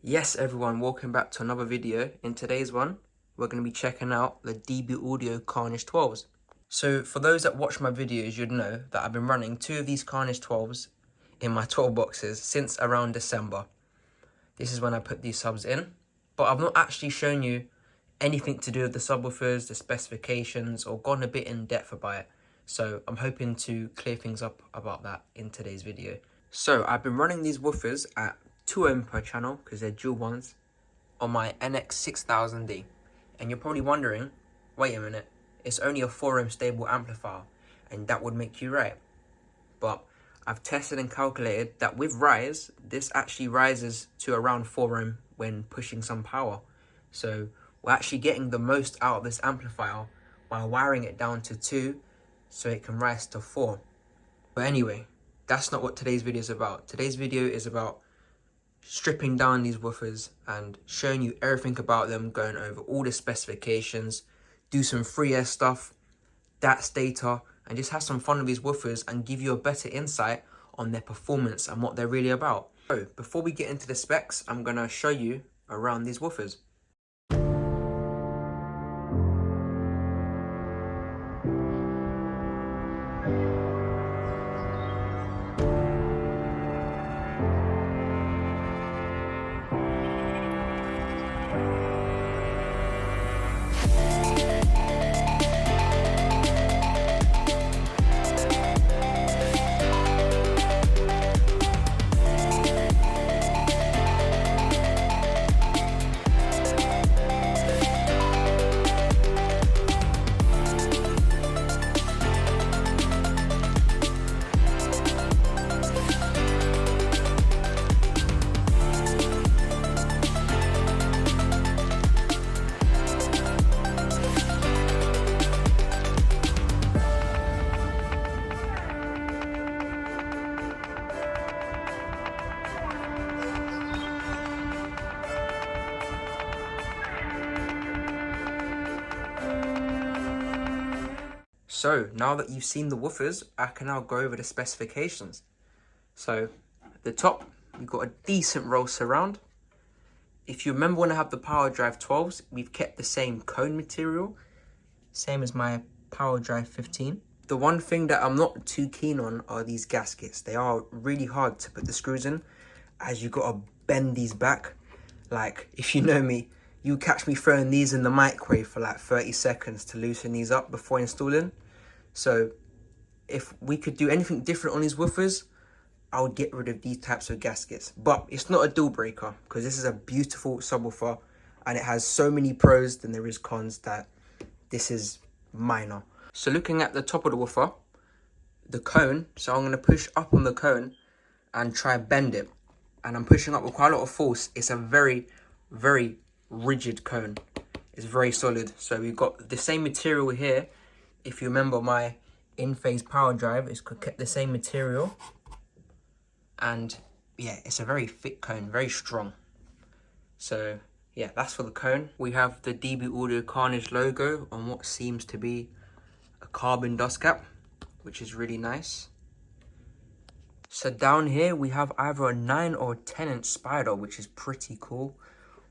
Yes everyone, welcome back to another video. In today's one, we're going to be checking out the DB Audio Karnage 12's. So for those that watch my videos, you'd know that I've been running two of these Karnage 12's in my 12 boxes since around December. This is when I put these subs in, but I've not actually shown you anything to do with the subwoofers, the specifications, or gone a bit in depth about it. So I'm hoping to clear things up about that in today's video. So I've been running these woofers at 2 ohm per channel because they're dual ones on my NX6000D. And you're probably wondering, wait a minute, it's only a 4 ohm stable amplifier, and that would make you right. But I've tested and calculated that with rise, this actually rises to around 4 ohm when pushing some power. So we're actually getting the most out of this amplifier by wiring it down to 2 so it can rise to 4. But anyway, that's not what today's video is about. Today's video is about stripping down these woofers and showing you everything about them, going over all the specifications, do some 3S stuff, DATS data, and just have some fun with these woofers and give you a better insight on their performance and what they're really about. So before we get into the specs, I'm going to show you around these woofers. So now that you've seen the woofers, I can now go over the specifications. So at the top, we've got a decent roll surround. If you remember when I have the Power Drive 12's, we've kept the same cone material, same as my Power Drive 15. The one thing that I'm not too keen on are these gaskets. They are really hard to put the screws in, as you've got to bend these back. Like, if you know me, you catch me throwing these in the microwave for like 30 seconds to loosen these up before installing. So if we could do anything different on these woofers, I would get rid of these types of gaskets. But it's not a deal breaker because this is a beautiful subwoofer and it has so many pros than there is cons that this is minor. So looking at the top of the woofer, the cone, so I'm going to push up on the cone and try bend it. And I'm pushing up with quite a lot of force. It's a very, very rigid cone. It's very solid. So we've got the same material here. If you remember, my in-phase power drive is kept the same material. And yeah, it's a very thick cone, very strong. So yeah, that's for the cone. We have the DB Audio Karnage logo on what seems to be a carbon dust cap, which is really nice. So down here we have either a 9 or 10 inch spider, which is pretty cool.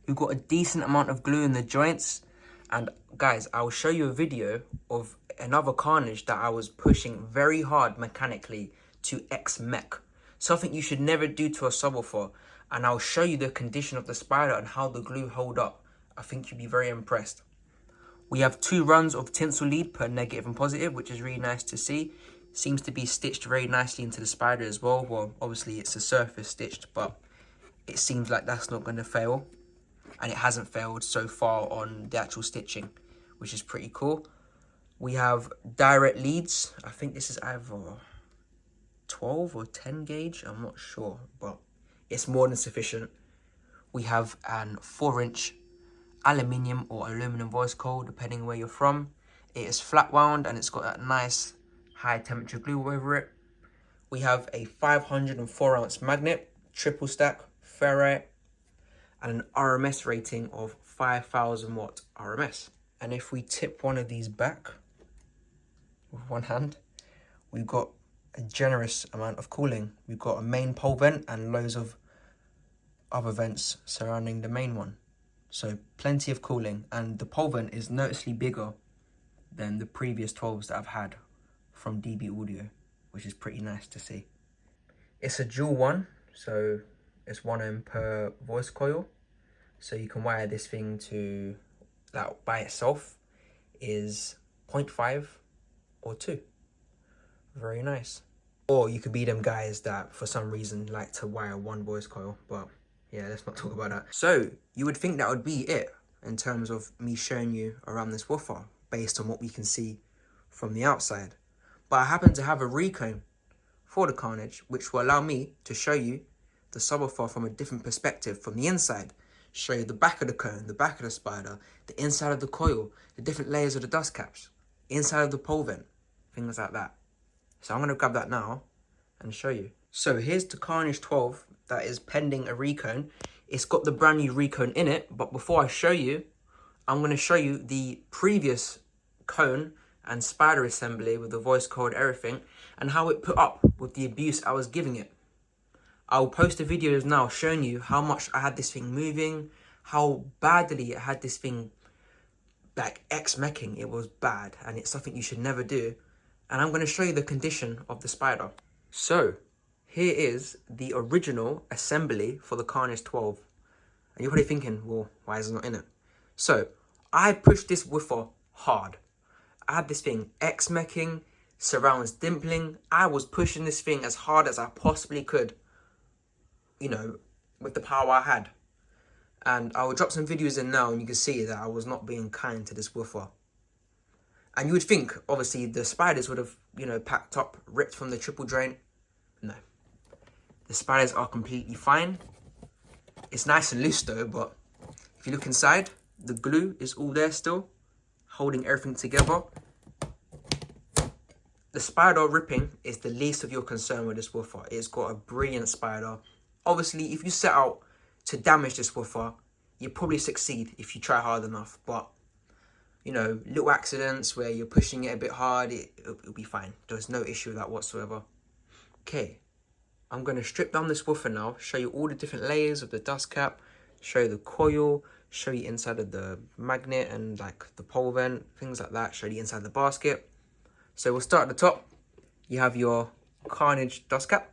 We've got a decent amount of glue in the joints. And guys, I will show you a video of another Karnage that I was pushing very hard mechanically to X-Mech. Something you should never do to a subwoofer. And I'll show you the condition of the spider and how the glue hold up. I think you'll be very impressed. We have 2 runs of tinsel lead per negative and positive, which is really nice to see. Seems to be stitched very nicely into the spider as well. Well, obviously it's a surface stitched, but it seems like that's not going to fail. And it hasn't failed so far on the actual stitching, which is pretty cool. We have direct leads. I think this is either 12 or 10 gauge. I'm not sure, but it's more than sufficient. We have an 4-inch aluminium or aluminum voice coil, depending where you're from. It is flat wound and it's got that nice high temperature glue over it. We have a 504 ounce magnet, triple stack, ferrite, and an RMS rating of 5,000 watt RMS. And if we tip one of these back with one hand, we've got a generous amount of cooling. We've got a main pole vent and loads of other vents surrounding the main one. So plenty of cooling, and the pole vent is noticeably bigger than the previous 12s that I've had from DB Audio, which is pretty nice to see. It's a dual one, so it's 1 ohm per voice coil. So you can wire this thing to, that by itself is 0.5 or 2. Very nice. Or you could be them guys that for some reason like to wire 1 voice coil, but yeah, let's not talk about that. So you would think that would be it in terms of me showing you around this woofer based on what we can see from the outside. But I happen to have a recone for the Karnage, which will allow me to show you the subwoofer from a different perspective from the inside. Show you the back of the cone, the back of the spider, the inside of the coil, the different layers of the dust caps, inside of the pole vent, things like that. So I'm going to grab that now and show you. So here's the Karnage 12 that is pending a recone. It's got the brand new recone in it, but before I show you, I'm going to show you the previous cone and spider assembly with the voice code, everything, and how it put up with the abuse I was giving it. I'll post the videos now showing you how much I had this thing moving, how badly it had this thing like X-meching. It was bad, and it's something you should never do. And I'm going to show you the condition of the spider. So here is the original assembly for the Karnage 12. And you're probably thinking, well, why is it not in it? So I pushed this woofer hard. I had this thing X-meching, surrounds dimpling. I was pushing this thing as hard as I possibly could, you know, with the power I had. And I will drop some videos in now and you can see that I was not being kind to this woofer. And you would think, obviously, the spiders would have, you know, packed up, ripped from the triple drain. No. The spiders are completely fine. It's nice and loose though, but if you look inside, the glue is all there still, holding everything together. The spider ripping is the least of your concern with this woofer. It's got a brilliant spider. Obviously, if you set out to damage this woofer, you probably succeed if you try hard enough. But, you know, little accidents where you're pushing it a bit hard, it'll be fine. There's no issue with that whatsoever. Okay, I'm going to strip down this woofer now, show you all the different layers of the dust cap, show you the coil, show you inside of the magnet and like the pole vent, things like that, show you inside the basket. So we'll start at the top. You have your Karnage dust cap.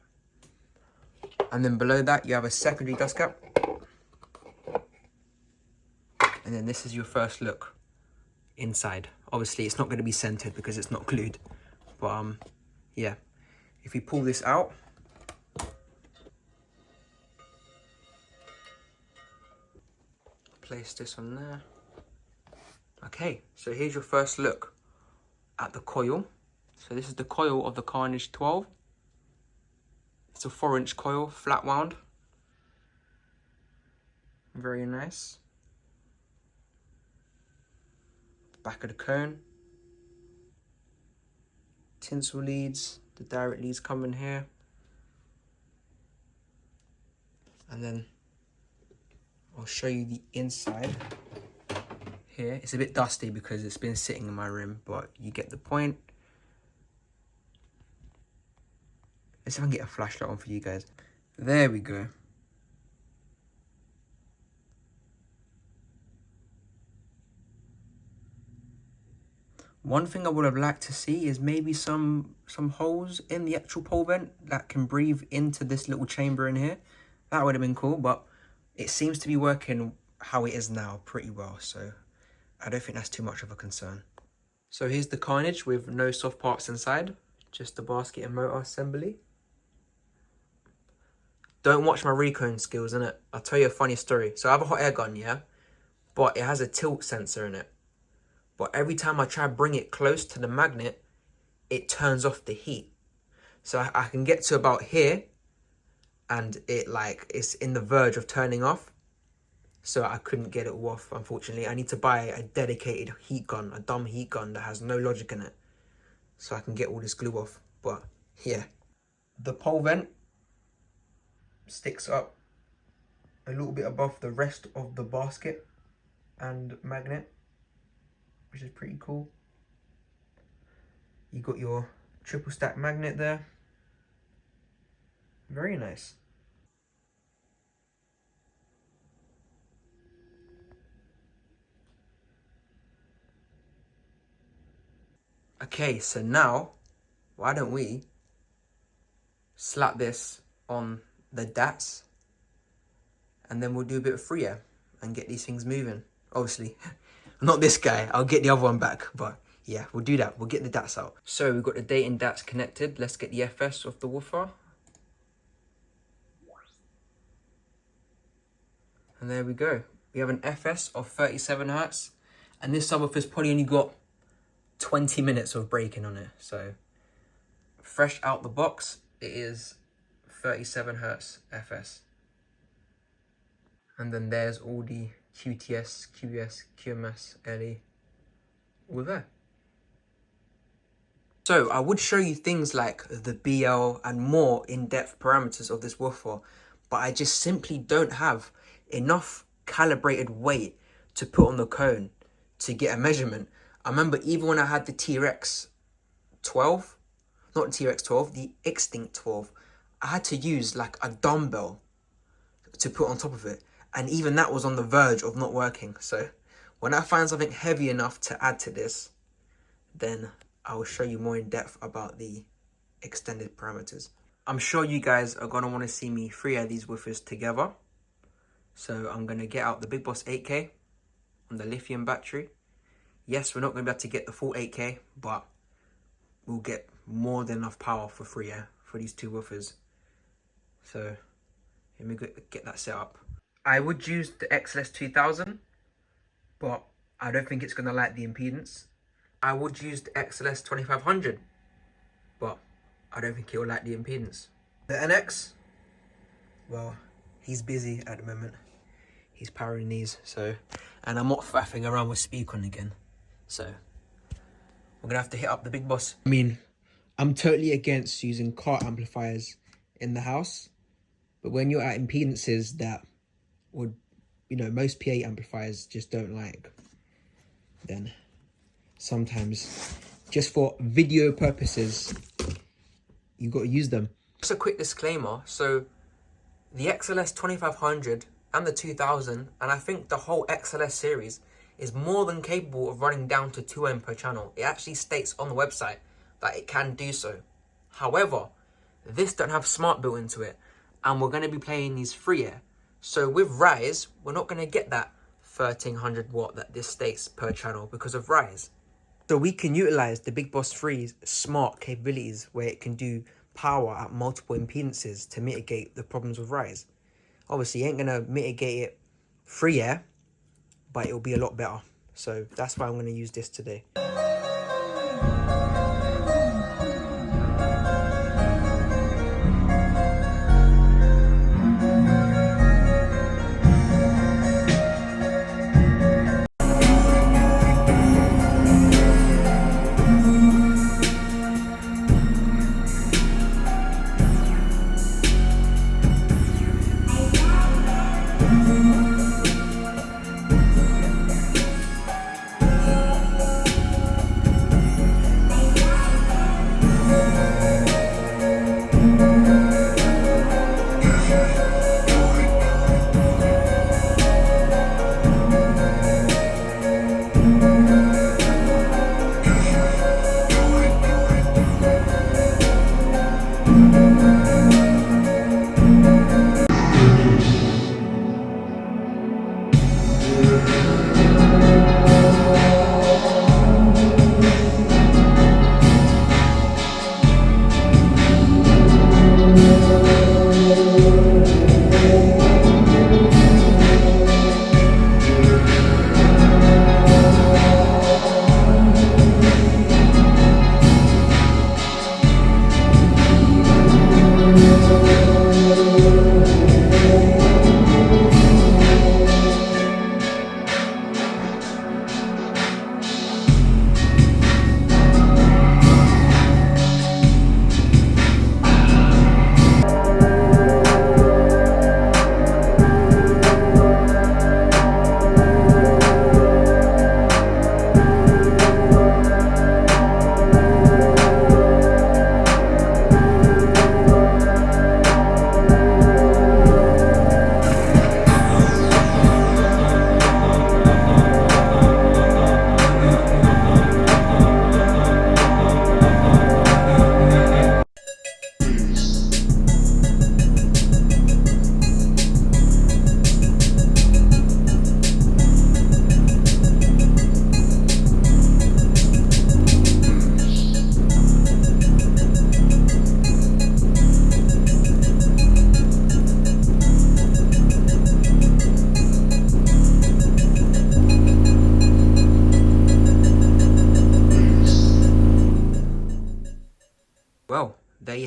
And then below that, you have a secondary dust cap. And then this is your first look inside. Obviously, it's not going to be centered because it's not glued. But, yeah. If we pull this out, place this on there. Okay, so here's your first look at the coil. So this is the coil of the Karnage 12. It's a 4-inch coil, flat wound. Very nice. Back of the cone. Tinsel leads, the direct leads come in here. And then I'll show you the inside here. It's a bit dusty because it's been sitting in my room, but you get the point. Let's see if I can get a flashlight on for you guys. There we go. One thing I would have liked to see is maybe some holes in the actual pole vent that can breathe into this little chamber in here. That would have been cool, but it seems to be working how it is now pretty well, so I don't think that's too much of a concern. So here's the Karnage with no soft parts inside, just the basket and motor assembly. Don't watch my recone skills, innit? I'll tell you a funny story. So I have a hot air gun, yeah? But it has a tilt sensor in it. But every time I try to bring it close to the magnet, it turns off the heat. So I can get to about here, and it's in the verge of turning off. So I couldn't get it off, unfortunately. I need to buy a dedicated heat gun, a dumb heat gun that has no logic in it, so I can get all this glue off. But yeah, the pole vent sticks up a little bit above the rest of the basket and magnet, which is pretty cool. You got your triple stack magnet there. Very nice. Okay, so now, why don't we slap this on the DATs, and then we'll do a bit of freer and get these things moving. Obviously, not this guy. I'll get the other one back, but yeah, we'll do that. We'll get the DATs out. So we've got the date and DATs connected. Let's get the FS off the woofer. And there we go. We have an FS of 37 Hertz. And this subwoofer's probably only got 20 minutes of braking on it. So fresh out the box, it is 37 Hertz FS. And then there's all the QTS, QS, QMS, LE, all there. So I would show you things like the BL and more in-depth parameters of this woofer, but I just simply don't have enough calibrated weight to put on the cone to get a measurement. I remember even when I had the T-Rex 12, not the T-Rex 12, the Extinct 12, I had to use like a dumbbell to put on top of it. And even that was on the verge of not working. So when I find something heavy enough to add to this, then I will show you more in depth about the extended parameters. I'm sure you guys are going to want to see me free these woofers together. So I'm going to get out the Big Boss 8K on the lithium battery. Yes, we're not going to be able to get the full 8K, but we'll get more than enough power for free for these two woofers. So let me get that set up. I would use the XLS 2000, but I don't think it's going to like the impedance. I would use the XLS 2500, but I don't think it will like the impedance. The NX, well, he's busy at the moment. He's powering these, so, and I'm not faffing around with Speakon again. So we're gonna have to hit up the Big Boss. I mean, I'm totally against using car amplifiers in the house, but when you're at impedances that would, you know, most PA amplifiers just don't like, then sometimes just for video purposes, you got to use them. Just a quick disclaimer. So the XLS 2500 and the 2000, and I think the whole XLS series is more than capable of running down to 2 ohm per channel. It actually states on the website that it can do so. However, this don't have smart built into it, and we're going to be playing these free air. So with Rise, we're not going to get that 1300 watt that this states per channel because of Rise. So we can utilize the Big Boss 3's smart capabilities where it can do power at multiple impedances to mitigate the problems with Rise. Obviously, you ain't going to mitigate it free air, but it'll be a lot better. So that's why I'm going to use this today.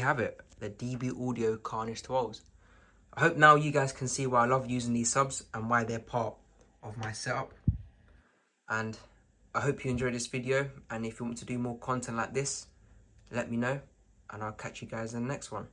you have it, the DB Audio Karnage 12's. I hope now you guys can see why I love using these subs and why they're part of my setup. And I hope you enjoyed this video, and if you want to do more content like this, let me know, and I'll catch you guys in the next one.